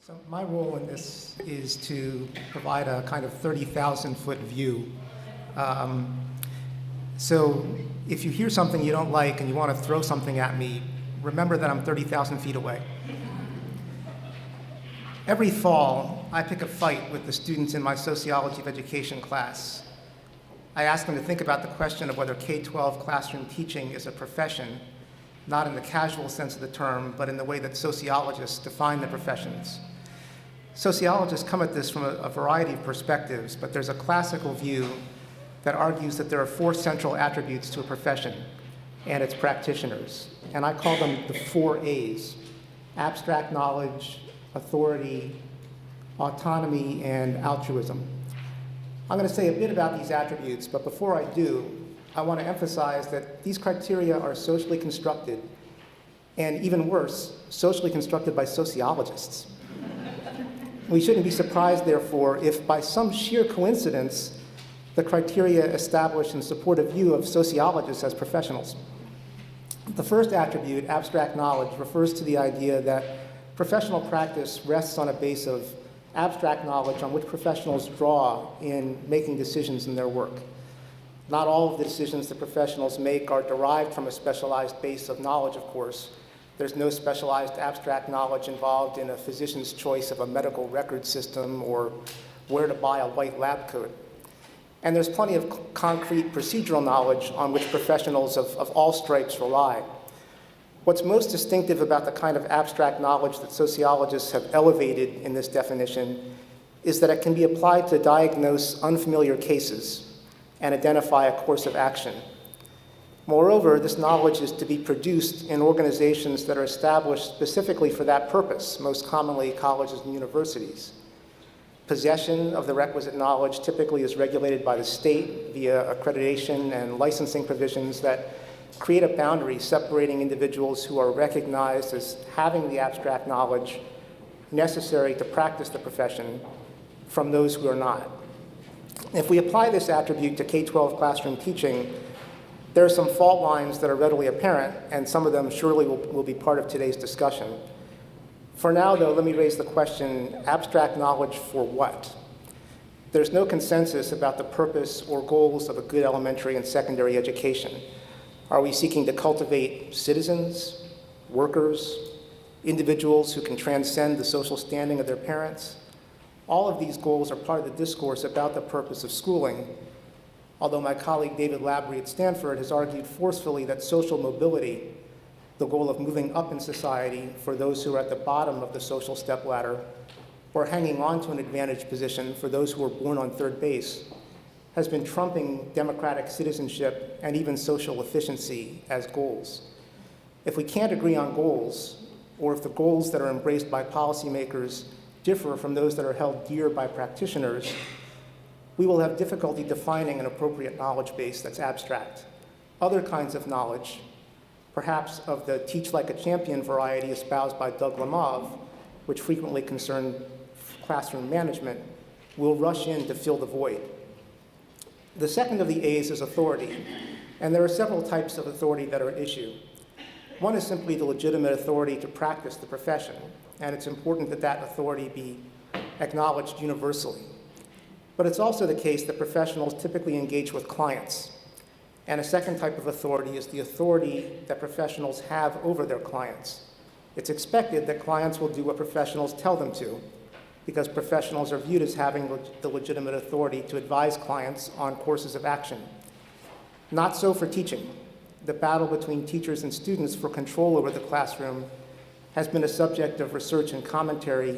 So my role in this is to provide a kind of 30,000-foot view. So if you hear something you don't like and you want to throw something at me, remember that I'm 30,000 feet away. Every fall, I pick a fight with the students in my sociology of education class. I ask them to think about the question of whether K-12 classroom teaching is a profession, not in the casual sense of the term, but in the way that sociologists define the professions. Sociologists come at this from a variety of perspectives, but there's a classical view that argues that there are four central attributes to a profession and its practitioners. And I call them the four A's: abstract knowledge, authority, autonomy, and altruism. I'm going to say a bit about these attributes, but before I do, I want to emphasize that these criteria are socially constructed, and even worse, socially constructed by sociologists. We shouldn't be surprised, therefore, if by some sheer coincidence, the criteria establish and support a view of sociologists as professionals. The first attribute, abstract knowledge, refers to the idea that professional practice rests on a base of abstract knowledge on which professionals draw in making decisions in their work. Not all of the decisions that professionals make are derived from a specialized base of knowledge, of course. There's no specialized abstract knowledge involved in a physician's choice of a medical record system or where to buy a white lab coat. And there's plenty of concrete procedural knowledge on which professionals of all stripes rely. What's most distinctive about the kind of abstract knowledge that sociologists have elevated in this definition is that it can be applied to diagnose unfamiliar cases and identify a course of action. Moreover, this knowledge is to be produced in organizations that are established specifically for that purpose, most commonly colleges and universities. Possession of the requisite knowledge typically is regulated by the state via accreditation and licensing provisions that create a boundary separating individuals who are recognized as having the abstract knowledge necessary to practice the profession from those who are not. If we apply this attribute to K-12 classroom teaching, there are some fault lines that are readily apparent, and some of them surely will be part of today's discussion. For now, though, let me raise the question, abstract knowledge for what? There's no consensus about the purpose or goals of a good elementary and secondary education. Are we seeking to cultivate citizens, workers, individuals who can transcend the social standing of their parents? All of these goals are part of the discourse about the purpose of schooling, although my colleague David Labrie at Stanford has argued forcefully that social mobility, the goal of moving up in society for those who are at the bottom of the social stepladder, or hanging on to an advantaged position for those who are born on third base, has been trumping democratic citizenship and even social efficiency as goals. If we can't agree on goals, or if the goals that are embraced by policymakers differ from those that are held dear by practitioners, we will have difficulty defining an appropriate knowledge base that's abstract. Other kinds of knowledge, perhaps of the teach like a champion variety espoused by Doug Lemov, which frequently concern classroom management, will rush in to fill the void. The second of the A's is authority, and there are several types of authority that are at issue. One is simply the legitimate authority to practice the profession, and it's important that that authority be acknowledged universally. But it's also the case that professionals typically engage with clients. And a second type of authority is the authority that professionals have over their clients. It's expected that clients will do what professionals tell them to, because professionals are viewed as having the legitimate authority to advise clients on courses of action. Not so for teaching. The battle between teachers and students for control over the classroom has been a subject of research and commentary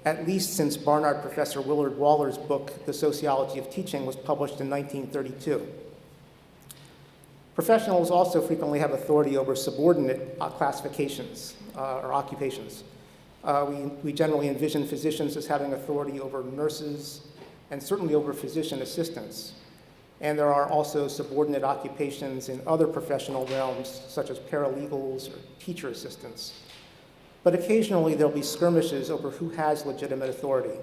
at least since Barnard professor Willard Waller's book, The Sociology of Teaching, was published in 1932. Professionals also frequently have authority over subordinate classifications or occupations. We generally envision physicians as having authority over nurses and certainly over physician assistants. And there are also subordinate occupations in other professional realms, such as paralegals or teacher assistants. But occasionally there'll be skirmishes over who has legitimate authority.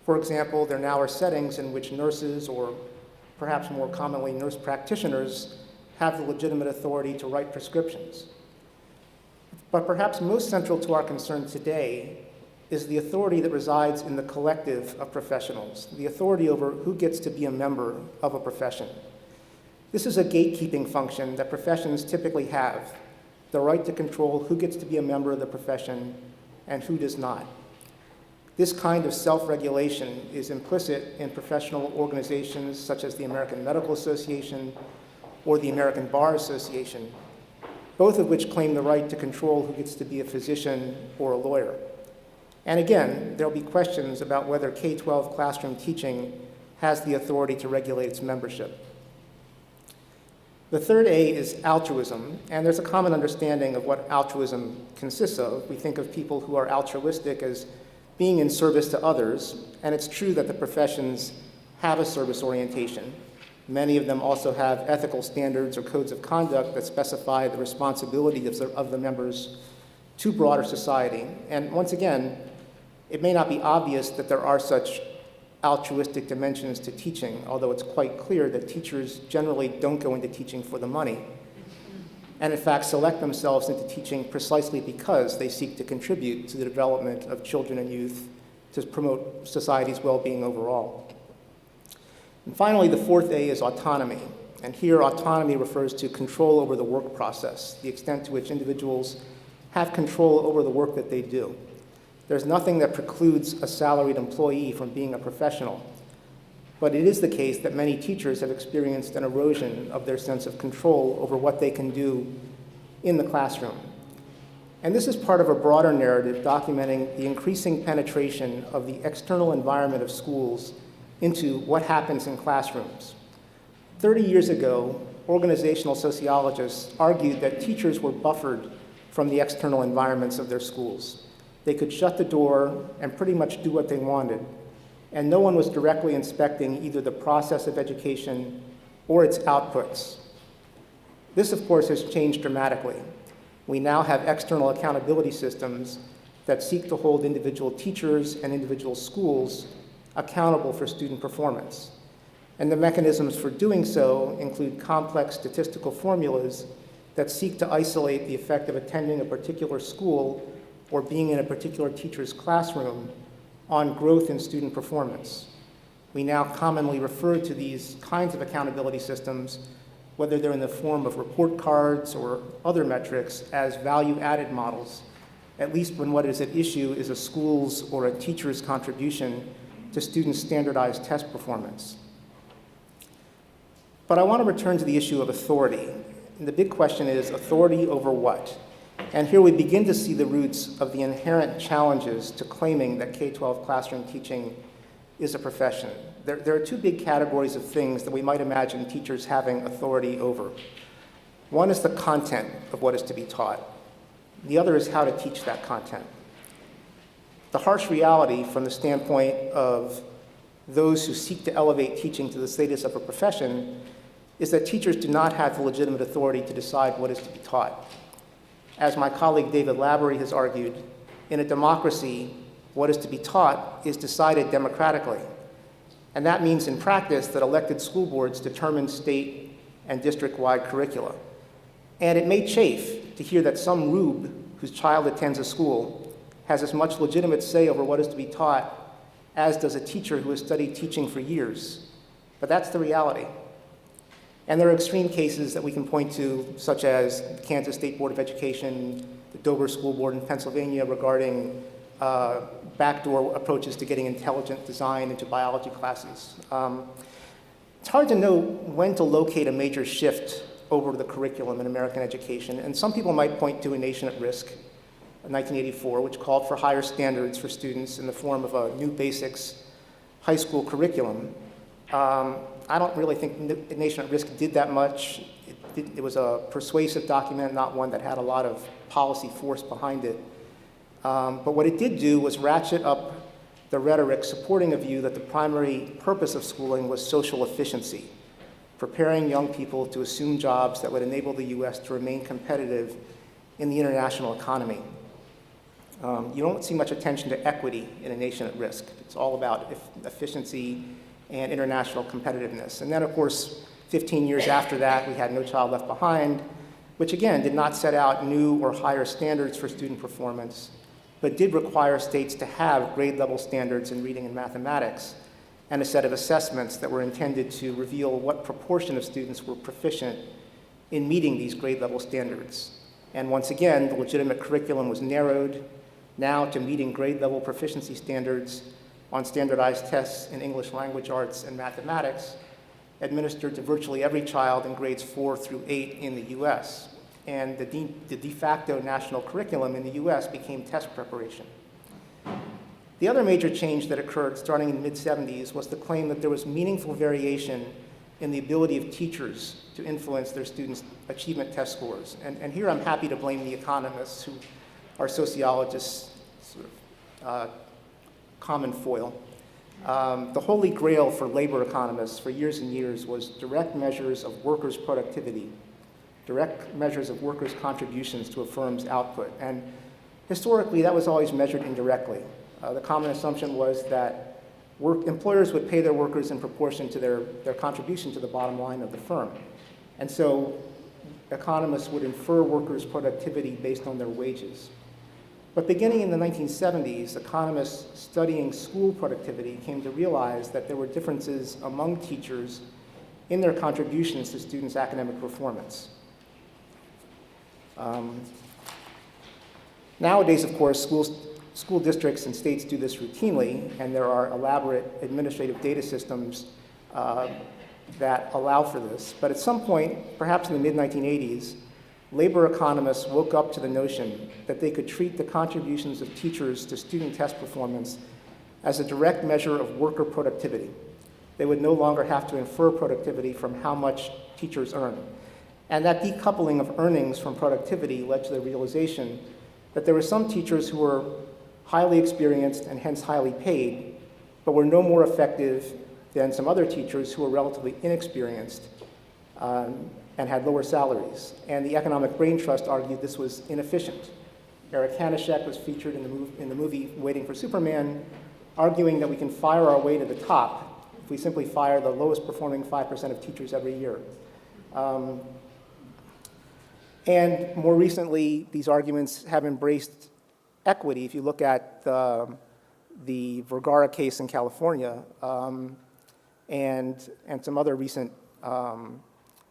For example, there now are settings in which nurses, or perhaps more commonly nurse practitioners, have the legitimate authority to write prescriptions. But perhaps most central to our concern today is the authority that resides in the collective of professionals, the authority over who gets to be a member of a profession. This is a gatekeeping function that professions typically have, the right to control who gets to be a member of the profession and who does not. This kind of self-regulation is implicit in professional organizations such as the American Medical Association or the American Bar Association, both of which claim the right to control who gets to be a physician or a lawyer. And again, there'll be questions about whether K-12 classroom teaching has the authority to regulate its membership. The third A is altruism, and there's a common understanding of what altruism consists of. We think of people who are altruistic as being in service to others, and it's true that the professions have a service orientation. Many of them also have ethical standards or codes of conduct that specify the responsibility of the members to broader society. And once again, it may not be obvious that there are such altruistic dimensions to teaching, although it's quite clear that teachers generally don't go into teaching for the money, and in fact select themselves into teaching precisely because they seek to contribute to the development of children and youth to promote society's well-being overall. And finally, the fourth A is autonomy. And here, autonomy refers to control over the work process, the extent to which individuals have control over the work that they do. There's nothing that precludes a salaried employee from being a professional, but it is the case that many teachers have experienced an erosion of their sense of control over what they can do in the classroom. And this is part of a broader narrative documenting the increasing penetration of the external environment of schools into what happens in classrooms. 30 years ago, organizational sociologists argued that teachers were buffered from the external environments of their schools. They could shut the door and pretty much do what they wanted, and no one was directly inspecting either the process of education or its outputs. This, of course, has changed dramatically. We now have external accountability systems that seek to hold individual teachers and individual schools accountable for student performance. And the mechanisms for doing so include complex statistical formulas that seek to isolate the effect of attending a particular school or being in a particular teacher's classroom on growth in student performance. We now commonly refer to these kinds of accountability systems, whether they're in the form of report cards or other metrics, as value-added models, at least when what is at issue is a school's or a teacher's contribution to students' standardized test performance. But I want to return to the issue of authority. And the big question is, authority over what? And here we begin to see the roots of the inherent challenges to claiming that K-12 classroom teaching is a profession. There are two big categories of things that we might imagine teachers having authority over. One is the content of what is to be taught. The other is how to teach that content. The harsh reality from the standpoint of those who seek to elevate teaching to the status of a profession is that teachers do not have the legitimate authority to decide what is to be taught. As my colleague David Laborie has argued, in a democracy, what is to be taught is decided democratically. And that means in practice that elected school boards determine state and district-wide curricula. And it may chafe to hear that some rube whose child attends a school has as much legitimate say over what is to be taught as does a teacher who has studied teaching for years. But that's the reality. And there are extreme cases that we can point to, such as the Kansas State Board of Education, the Dover School Board in Pennsylvania regarding backdoor approaches to getting intelligent design into biology classes. It's hard to know when to locate a major shift over the curriculum in American education, and some people might point to A Nation at Risk, 1984, which called for higher standards for students in the form of a new basics high school curriculum. I don't really think A Nation at Risk did that much. It was a persuasive document, not one that had a lot of policy force behind it. But what it did do was ratchet up the rhetoric supporting a view that the primary purpose of schooling was social efficiency, preparing young people to assume jobs that would enable the U.S. to remain competitive in the international economy. You don't see much attention to equity in A Nation at Risk. It's all about efficiency and international competitiveness. And then, of course, 15 years after that, we had No Child Left Behind, which again did not set out new or higher standards for student performance, but did require states to have grade level standards in reading and mathematics and a set of assessments that were intended to reveal what proportion of students were proficient in meeting these grade level standards. And once again, the legitimate curriculum was narrowed now to meeting grade level proficiency standards on standardized tests in English language arts and mathematics, administered to virtually every child in grades 4 through 8 in the US. And the de facto national curriculum in the US became test preparation. The other major change that occurred starting in the mid-70s was the claim that there was meaningful variation in the ability of teachers to influence their students' achievement test scores. And here I'm happy to blame the economists, who are sociologists' sort of common foil. The holy grail for labor economists for years and years was direct measures of workers' productivity, direct measures of workers' contributions to a firm's output. And historically, that was always measured indirectly. The common assumption was that employers would pay their workers in proportion to their contribution to the bottom line of the firm. And so economists would infer workers' productivity based on their wages. But beginning in the 1970s, economists studying school productivity came to realize that there were differences among teachers in their contributions to students' academic performance. Nowadays, of course, school districts and states do this routinely, and there are elaborate administrative data systems that allow for this. But at some point, perhaps in the mid-1980s, labor economists woke up to the notion that they could treat the contributions of teachers to student test performance as a direct measure of worker productivity. They would no longer have to infer productivity from how much teachers earn. And that decoupling of earnings from productivity led to the realization that there were some teachers who were highly experienced and hence highly paid, but were no more effective than some other teachers who were relatively inexperienced and had lower salaries. And the Economic Brain Trust argued this was inefficient. Eric Hanushek was featured in the movie Waiting for Superman, arguing that we can fire our way to the top if we simply fire the lowest performing 5% of teachers every year. And more recently, these arguments have embraced equity. If you look at the Vergara case in California and some other recent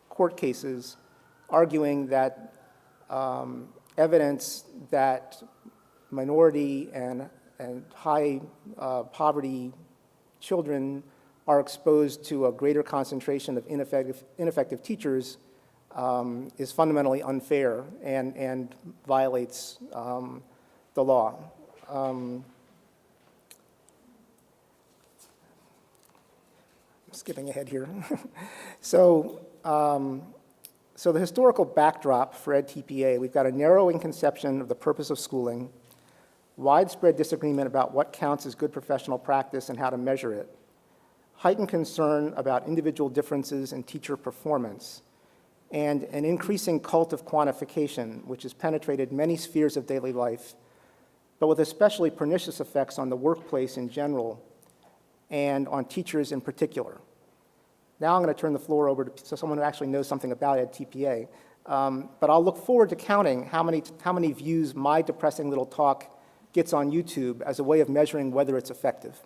court cases arguing that evidence that minority and high poverty children are exposed to a greater concentration of ineffective teachers is fundamentally unfair and violates the law. Skipping ahead here. So the historical backdrop for edTPA, we've got a narrowing conception of the purpose of schooling, widespread disagreement about what counts as good professional practice and how to measure it, heightened concern about individual differences in teacher performance, and an increasing cult of quantification, which has penetrated many spheres of daily life, but with especially pernicious effects on the workplace in general and on teachers in particular. Now I'm going to turn the floor over to someone who actually knows something about edTPA, but I'll look forward to counting how many views my depressing little talk gets on YouTube as a way of measuring whether it's effective.